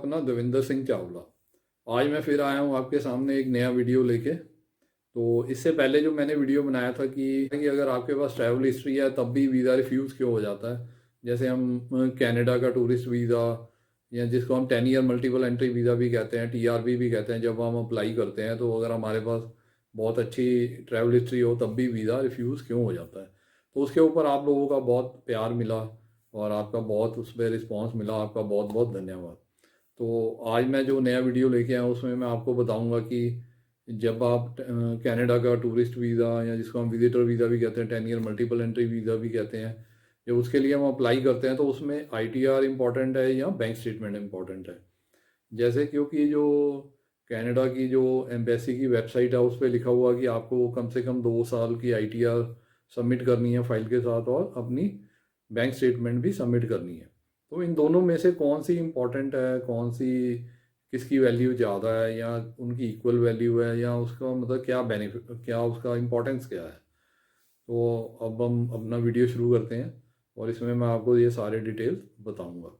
अपना देवेंद्र सिंह चावला। आज मैं फिर आया हूँ आपके सामने एक नया वीडियो लेके। तो इससे पहले जो मैंने वीडियो बनाया था कि अगर आपके पास ट्रैवल हिस्ट्री है तब भी वीज़ा रिफ्यूज़ क्यों हो जाता है। जैसे हम कनाडा का टूरिस्ट वीज़ा या जिसको हम 10 ईयर मल्टीपल एंट्री वीज़ा भी कहते हैं, TRV भी कहते हैं, जब हम अप्लाई करते हैं तो अगर हमारे पास बहुत अच्छी ट्रैवल हिस्ट्री हो तब भी वीज़ा रिफ्यूज़ क्यों हो जाता है। तो उसके ऊपर आप लोगों का बहुत प्यार मिला और आपका बहुत उस पर रिस्पॉन्स मिला, आपका बहुत बहुत धन्यवाद। तो आज मैं जो नया वीडियो लेके आया हूँ उसमें मैं आपको बताऊंगा कि जब आप कनाडा का टूरिस्ट वीज़ा या जिसको हम विजिटर वीज़ा भी कहते हैं, 10 ईयर मल्टीपल एंट्री वीज़ा भी कहते हैं, जब उसके लिए हम अप्लाई करते हैं तो उसमें ITR इम्पॉर्टेंट है या बैंक स्टेटमेंट इम्पॉर्टेंट है। जैसे क्योंकि जो कनाडा की जो एम्बेसी की वेबसाइट है उस पर लिखा हुआ कि आपको कम से कम 2 साल की ITR सबमिट करनी है फाइल के साथ और अपनी बैंक स्टेटमेंट भी सबमिट करनी है। तो इन दोनों में से कौन सी इम्पोर्टेंट है, कौन सी किसकी वैल्यू ज़्यादा है या उनकी इक्वल वैल्यू है या उसका मतलब क्या बेनिफिट, क्या उसका इम्पोर्टेंस क्या है। तो अब हम अपना वीडियो शुरू करते हैं और इसमें मैं आपको ये सारे डिटेल्स बताऊंगा।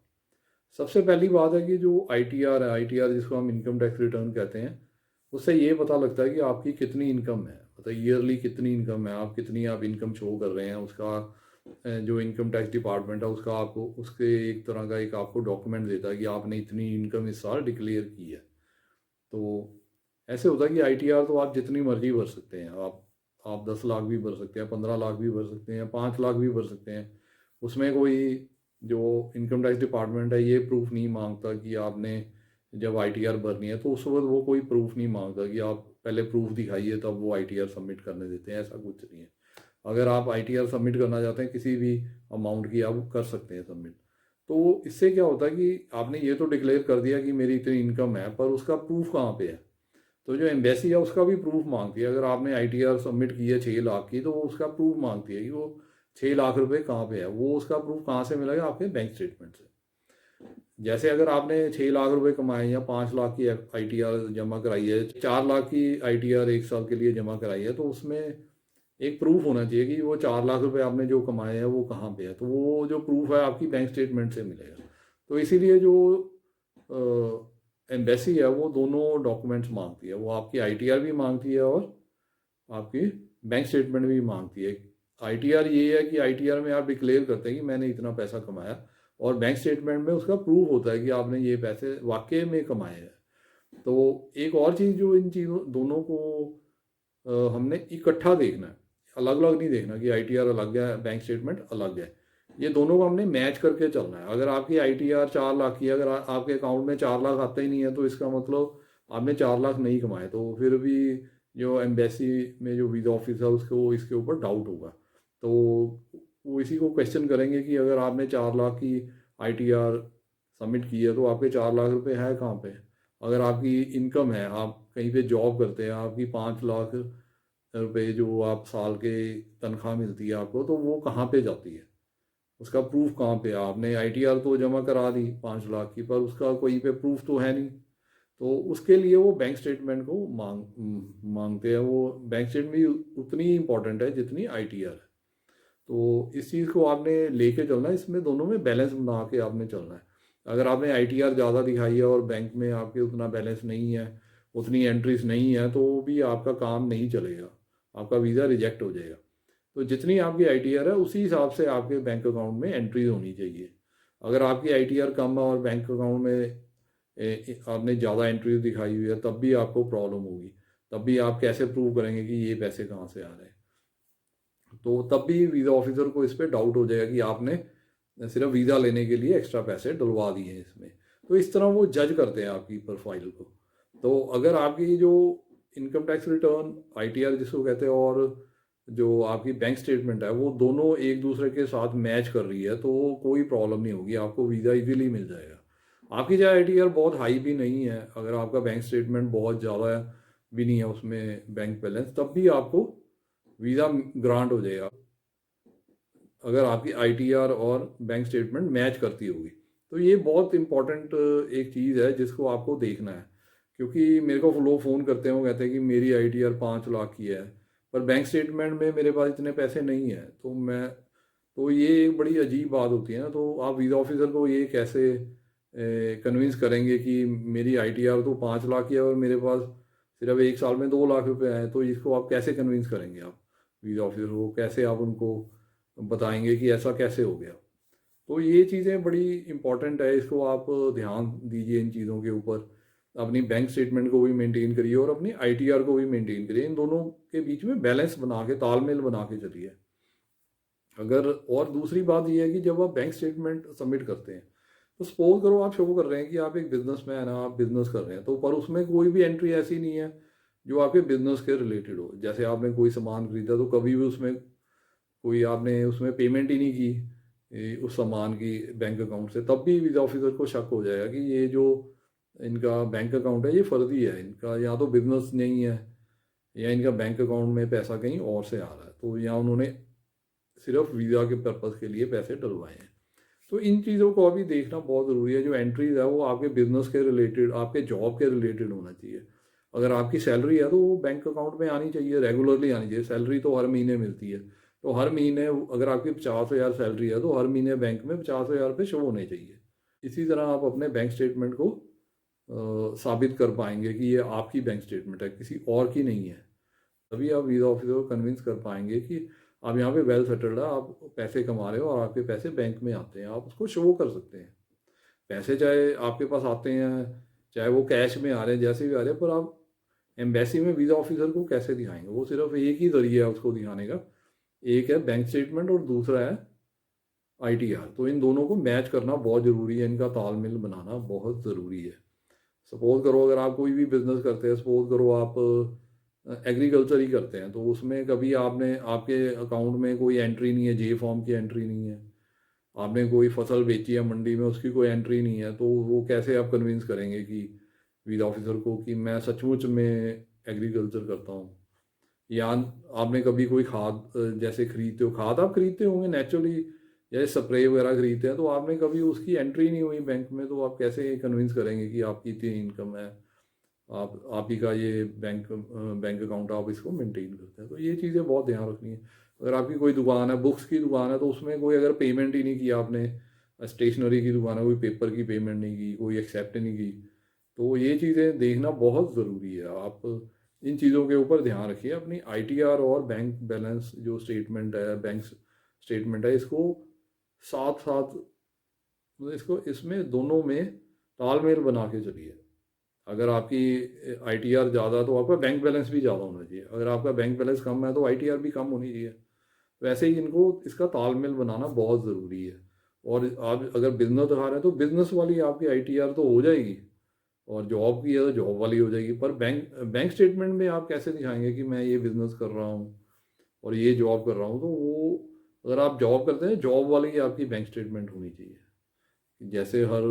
सबसे पहली बात है कि जो ITR है, ITR जिसको हम इनकम टैक्स रिटर्न कहते हैं, उससे ये पता लगता है कि आपकी कितनी इनकम है, मतलब ईयरली कितनी इनकम है, आप कितनी आप इनकम शो कर रहे हैं। उसका जो इनकम टैक्स डिपार्टमेंट है उसका आपको उसके एक तरह का एक आपको डॉक्यूमेंट देता है कि आपने इतनी इनकम इस साल डिक्लेयर की है। तो ऐसे होता है कि ITR तो आप जितनी मर्जी भर सकते हैं, आप 10 लाख भी भर सकते हैं, 15 लाख भी भर सकते हैं, 5 लाख भी भर सकते हैं। उसमें कोई जो इनकम टैक्स डिपार्टमेंट है ये प्रूफ नहीं मांगता कि आपने जब ITR भरनी है तो उस वक्त वो कोई प्रूफ नहीं मांगता कि आप पहले प्रूफ दिखाइए तब वो ITR सबमिट करने देते हैं। ऐसा कुछ नहीं है। अगर आप ITR सबमिट करना चाहते हैं किसी भी अमाउंट की, आप कर सकते हैं सबमिट। तो इससे क्या होता है कि आपने ये तो डिक्लेयर कर दिया कि मेरी इतनी इनकम है, पर उसका प्रूफ कहाँ पे है। तो जो एम्बेसी है उसका भी प्रूफ मांगती है। अगर आपने ITR सबमिट की है 6 लाख की तो वो उसका प्रूफ मांगती है कि वो 6 लाख रुपए कहाँ पे है। वो उसका प्रूफ कहाँ से मिलेगा? आपके बैंक स्टेटमेंट से। जैसे अगर आपने 6 लाख रुपए कमाए या 5 लाख की ITR जमा कराई है, 4 लाख की ITR एक साल के लिए जमा कराई है, तो उसमें एक प्रूफ होना चाहिए कि वो 4 लाख रुपए आपने जो कमाए हैं वो कहाँ पे है। तो वो जो प्रूफ है आपकी बैंक स्टेटमेंट से मिलेगा। तो इसीलिए जो एम्बेसी है वो दोनों डॉक्यूमेंट्स मांगती है। वो आपकी ITR भी मांगती है और आपकी बैंक स्टेटमेंट भी मांगती है। ITR ये है कि ITR में आप डिक्लेयर करते हैं कि मैंने इतना पैसा कमाया, और बैंक स्टेटमेंट में उसका प्रूफ होता है कि आपने ये पैसे वाकई में कमाए हैं। तो एक और चीज़ जो इन चीज़ों दोनों को हमने इकट्ठा देखना है, अलग अलग नहीं देखना कि ITR अलग है बैंक स्टेटमेंट अलग है। ये दोनों को हमने मैच करके चलना है। अगर आपकी ITR 4 लाख की, अगर आपके अकाउंट में 4 लाख आता ही नहीं है तो इसका मतलब आपने 4 लाख नहीं कमाए। तो फिर भी जो एम्बेसी में जो वीज़ा ऑफिस है उसको इसके ऊपर डाउट होगा। तो वो इसी को क्वेश्चन करेंगे कि अगर आपने 4 लाख की ITR सबमिट की है तो आपके 4 लाख रुपए है कहाँ पे। अगर आपकी इनकम है, आप कहीं पे जॉब करते हैं, आपकी 5 लाख रुपए जो आप साल के तनख्वाह मिलती है आपको, तो वो कहाँ पे जाती है, उसका प्रूफ कहाँ पे है। आपने ITR तो जमा करा दी 5 लाख की, पर उसका कोई पे प्रूफ तो है नहीं। तो उसके लिए वो बैंक स्टेटमेंट को मांगते हैं। वो बैंक स्टेटमेंट भी उतनी इंपॉर्टेंट है जितनी ITR है। तो इस चीज़ को आपने लेके चलना है, इसमें दोनों में बैलेंस बना के आपने चलना है। अगर आपने ITR ज़्यादा दिखाई है और बैंक में आपके उतना बैलेंस नहीं है, उतनी एंट्रीज नहीं है, तो भी आपका काम नहीं चलेगा, आपका वीज़ा रिजेक्ट हो जाएगा। तो जितनी आपकी ITR है उसी हिसाब से आपके बैंक अकाउंट में एंट्रीज होनी चाहिए। अगर आपकी ITR कम है और बैंक अकाउंट में आपने ज़्यादा एंट्रीज दिखाई हुई है तब भी आपको प्रॉब्लम होगी। तब भी आप कैसे प्रूव करेंगे कि ये पैसे कहाँ से आ रहे हैं। तो तब भी वीज़ा ऑफिसर को इस पर डाउट हो जाएगा कि आपने सिर्फ वीज़ा लेने के लिए एक्स्ट्रा पैसे डलवा दिए हैं इसमें। तो इस तरह वो जज करते हैं आपकी प्रोफाइल को। तो अगर आपकी जो इनकम टैक्स रिटर्न ITR जिसको कहते हैं और जो आपकी बैंक स्टेटमेंट है वो दोनों एक दूसरे के साथ मैच कर रही है तो कोई प्रॉब्लम नहीं होगी, आपको वीज़ा इजीली मिल जाएगा। आपकी चाहे ITR बहुत हाई भी नहीं है, अगर आपका बैंक स्टेटमेंट बहुत ज़्यादा भी नहीं है उसमें बैंक बैलेंस, तब भी आपको वीज़ा ग्रांट हो जाएगा अगर आपकी ITR और बैंक स्टेटमेंट मैच करती होगी। तो ये बहुत इंपॉर्टेंट एक चीज़ है जिसको आपको देखना है। क्योंकि मेरे को लोग फ़ोन करते हैं, वो कहते हैं कि मेरी ITR 5 लाख की है पर बैंक स्टेटमेंट में मेरे पास इतने पैसे नहीं है। तो ये एक बड़ी अजीब बात होती है ना। तो आप वीज़ा ऑफिसर को ये कैसे कन्विंस करेंगे कि मेरी ITR तो 5 लाख की है और मेरे पास सिर्फ 1 साल में 2 लाख रुपए आए, तो इसको आप कैसे कन्विंस करेंगे? आप वीज़ा ऑफिसर को कैसे आप उनको बताएंगे कि ऐसा कैसे हो गया? तो ये चीज़ें बड़ी इंपॉर्टेंट है, इसको आप ध्यान दीजिए इन चीज़ों के ऊपर। अपनी बैंक स्टेटमेंट को भी मेंटेन करिए और अपनी ITR को भी मेंटेन करिए। इन दोनों के बीच में बैलेंस बना के, तालमेल बना के चलिए। अगर और दूसरी बात ये है कि जब आप बैंक स्टेटमेंट सबमिट करते हैं, तो सपोज करो आप शो कर रहे हैं कि आप एक बिजनेसमैन हैं, आप बिजनेस कर रहे हैं, तो पर उसमें कोई भी एंट्री ऐसी नहीं है जो आपके बिजनेस के रिलेटेड हो। जैसे आपने कोई सामान खरीदा तो कभी भी उसमें कोई आपने उसमें पेमेंट ही नहीं की उस सामान की बैंक अकाउंट से, तब भी वीज़ा ऑफिसर को शक हो जाएगा कि ये जो इनका बैंक अकाउंट है ये फर्जी है, इनका या तो बिजनेस नहीं है या इनका बैंक अकाउंट में पैसा कहीं और से आ रहा है, तो यहाँ उन्होंने सिर्फ वीज़ा के पर्पज़ के लिए पैसे डलवाए हैं। तो इन चीज़ों को अभी देखना बहुत ज़रूरी है। जो एंट्रीज है वो आपके बिजनेस के रिलेटेड, आपके जॉब के रिलेटेड होना चाहिए। अगर आपकी सैलरी है तो वो बैंक अकाउंट में आनी चाहिए, रेगुलरली आनी चाहिए। सैलरी तो हर महीने मिलती है, तो हर महीने अगर आपकी 50,000 सैलरी है तो हर महीने बैंक में 50,000 रुपये शो होने चाहिए। इसी तरह आप अपने बैंक स्टेटमेंट को साबित कर पाएंगे कि ये आपकी बैंक स्टेटमेंट है, किसी और की नहीं है। तभी आप वीज़ा ऑफिसर को कन्विंस कर पाएंगे कि आप यहाँ पे वेल सेटल्ड है, आप पैसे कमा रहे हो और आपके पैसे बैंक में आते हैं, आप उसको शो कर सकते हैं। पैसे चाहे आपके पास आते हैं, चाहे वो कैश में आ रहे हैं, जैसे भी आ रहे हैं, पर आप एम्बेसी में वीज़ा ऑफिसर को कैसे दिखाएंगे? वो सिर्फ एक ही जरिए है उसको दिखाने का, एक है बैंक स्टेटमेंट और दूसरा है ITR। तो इन दोनों को मैच करना बहुत ज़रूरी है, इनका तालमेल बनाना बहुत ज़रूरी है। सपोज करो अगर आप कोई भी बिजनेस करते हैं, सपोज करो आप एग्रीकल्चर ही करते हैं, तो उसमें कभी आपने आपके अकाउंट में कोई एंट्री नहीं है, J फॉर्म की एंट्री नहीं है, आपने कोई फसल बेची है मंडी में, उसकी कोई एंट्री नहीं है, तो वो कैसे आप कन्विंस करेंगे कि वीज़ा ऑफिसर को कि मैं सचमुच में एग्रीकल्चर करता हूँ? या आपने कभी कोई खाद जैसे खरीदते हो, खाद आप खरीदते होंगे नेचुरली, जैसे स्प्रे वगैरह खरीदते हैं, तो आपने कभी उसकी एंट्री नहीं हुई बैंक में, तो आप कैसे कन्विंस करेंगे कि आपकी इतनी इनकम है, आप ही का ये बैंक अकाउंट आप इसको मेंटेन करते हैं? तो ये चीज़ें बहुत ध्यान रखनी है। अगर आपकी कोई दुकान है, बुक्स की दुकान है, तो उसमें कोई अगर पेमेंट ही नहीं की आपने, स्टेशनरी की दुकान है, कोई पेपर की पेमेंट नहीं की, कोई एक्सेप्ट नहीं की, तो ये चीज़ें देखना बहुत ज़रूरी है। आप इन चीज़ों के ऊपर ध्यान रखिए। अपनी ITR और बैंक बैलेंस जो स्टेटमेंट है, बैंक स्टेटमेंट है, इसको साथ साथ इसको इसमें दोनों में तालमेल बना के चलिए। अगर आपकी ITR ज़्यादा तो आपका बैंक बैलेंस भी ज़्यादा होना चाहिए, अगर आपका बैंक बैलेंस कम है तो ITR भी कम होनी चाहिए। वैसे ही इनको इसका तालमेल बनाना बहुत ज़रूरी है। और आप अगर बिजनेस दिखा रहे हैं तो बिजनेस वाली आपकी ITR तो हो जाएगी, और जॉब की है तो जॉब वाली हो जाएगी, पर बैंक स्टेटमेंट में आप कैसे दिखाएंगे कि मैं ये बिज़नेस कर रहा हूँ और ये जॉब कर रहा हूँ? तो वो अगर आप जॉब करते हैं, जॉब वाली आपकी बैंक स्टेटमेंट होनी चाहिए। जैसे हर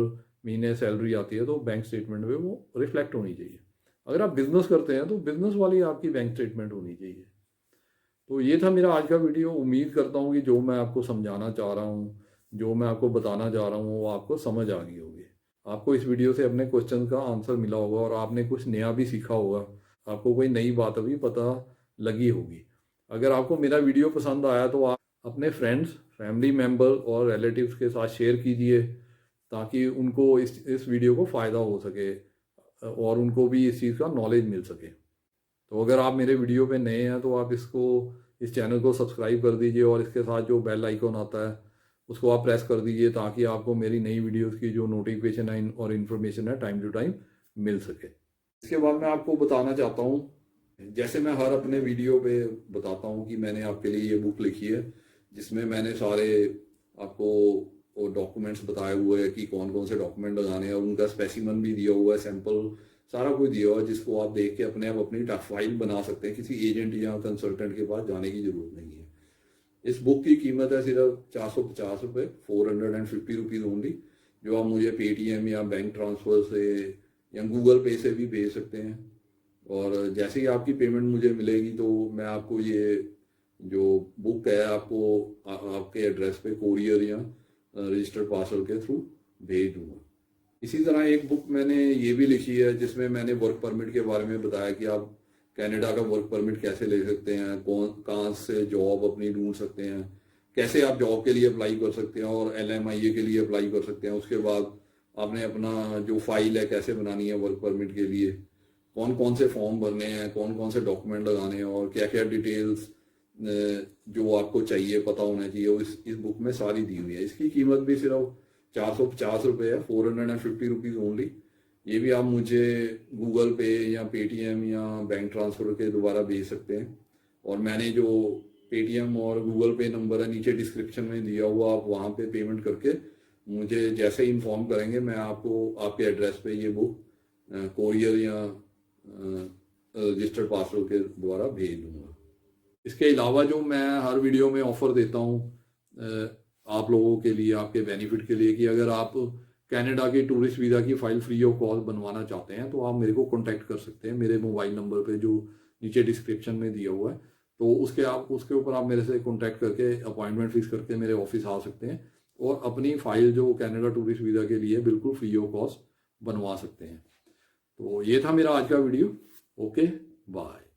महीने सैलरी आती है तो बैंक स्टेटमेंट में वो रिफ्लेक्ट होनी चाहिए। अगर आप बिजनेस करते हैं तो बिजनेस वाली आपकी बैंक स्टेटमेंट होनी चाहिए। तो ये था मेरा आज का वीडियो। उम्मीद करता हूँ कि जो मैं आपको समझाना चाह रहा हूँ, जो मैं आपको बताना चाह रहा हूँ, वो आपको समझ आ गई होगी। आपको इस वीडियो से अपने क्वेश्चन का आंसर मिला होगा और आपने कुछ नया भी सीखा होगा, आपको कोई नई बात अभी पता लगी होगी। अगर आपको मेरा वीडियो पसंद आया तो आप अपने फ्रेंड्स, फैमिली मेम्बर और रिलेटिव्स के साथ शेयर कीजिए, ताकि उनको इस वीडियो को फ़ायदा हो सके और उनको भी इस चीज़ का नॉलेज मिल सके। तो अगर आप मेरे वीडियो पे नए हैं तो आप इस चैनल को सब्सक्राइब कर दीजिए और इसके साथ जो बेल आइकॉन आता है उसको आप प्रेस कर दीजिए, ताकि आपको मेरी नई वीडियोस की जो नोटिफिकेशन है और इन्फॉर्मेशन है टाइम टू टाइम मिल सके। इसके बाद मैं आपको बताना चाहता हूँ, जैसे मैं हर अपने वीडियो पे बताता हूँ कि मैंने आपके लिए ये बुक लिखी है, जिसमें मैंने सारे आपको डॉक्यूमेंट्स बताए हुए हैं कि कौन कौन से डॉक्यूमेंट लगाने हैं, और उनका स्पेसिमन भी दिया हुआ है, सैंपल सारा कुछ दिया हुआ है, जिसको आप देख के अपने आप अपनी फाइल बना सकते हैं। किसी एजेंट या कंसल्टेंट के पास जाने की जरूरत नहीं है। इस बुक की कीमत है सिर्फ 450 रुपये, 450 रुपीज़ ओनली, जो आप मुझे पेटीएम या बैंक ट्रांसफ़र से या गूगल पे से भी भेज सकते हैं। और जैसे ही आपकी पेमेंट मुझे मिलेगी तो मैं आपको ये जो बुक है आपको आपके एड्रेस पे कोरियर या रजिस्टर्ड पार्सल के थ्रू भेज दूंगा। इसी तरह एक बुक मैंने ये भी लिखी है, जिसमें मैंने वर्क परमिट के बारे में बताया कि आप कनाडा का वर्क परमिट कैसे ले सकते हैं, कहाँ से जॉब अपनी ढूंढ सकते हैं, कैसे आप जॉब के लिए अप्लाई कर सकते हैं और LMIA के लिए अप्लाई कर सकते हैं। उसके बाद आपने अपना जो फाइल है कैसे बनानी है वर्क परमिट के लिए, कौन कौन से फॉर्म भरने हैं, कौन कौन से डॉक्यूमेंट लगाने हैं और क्या क्या डिटेल्स जो आपको चाहिए पता होना चाहिए, वो इस बुक में सारी दी हुई है। इसकी कीमत भी सिर्फ 450 रुपये है, 450 रुपीज़ ओनली। ये भी आप मुझे गूगल पे या पेटीएम या बैंक ट्रांसफ़र के द्वारा भेज सकते हैं। और मैंने जो पेटीएम और गूगल पे नंबर है नीचे डिस्क्रिप्शन में दिया हुआ, आप वहाँ पे पेमेंट करके मुझे जैसे ही इन्फॉर्म करेंगे मैं आपको आपके एड्रेस पे ये बुक कोरियर या रजिस्टर्ड पार्सल के द्वारा भेज दूंगा। इसके अलावा जो मैं हर वीडियो में ऑफ़र देता हूँ आप लोगों के लिए, आपके बेनिफिट के लिए, कि अगर आप कनाडा की टूरिस्ट वीज़ा की फ़ाइल फ्री ऑफ कॉस्ट बनवाना चाहते हैं तो आप मेरे को कॉन्टैक्ट कर सकते हैं मेरे मोबाइल नंबर पे जो नीचे डिस्क्रिप्शन में दिया हुआ है। तो उसके ऊपर आप मेरे से कॉन्टैक्ट करके अपॉइंटमेंट फिक्स करके मेरे ऑफिस आ सकते हैं और अपनी फ़ाइल जो कनाडा टूरिस्ट वीज़ा के लिए बिल्कुल फ्री ऑफ कॉस्ट बनवा सकते हैं। तो ये था मेरा आज का वीडियो। Okay, bye.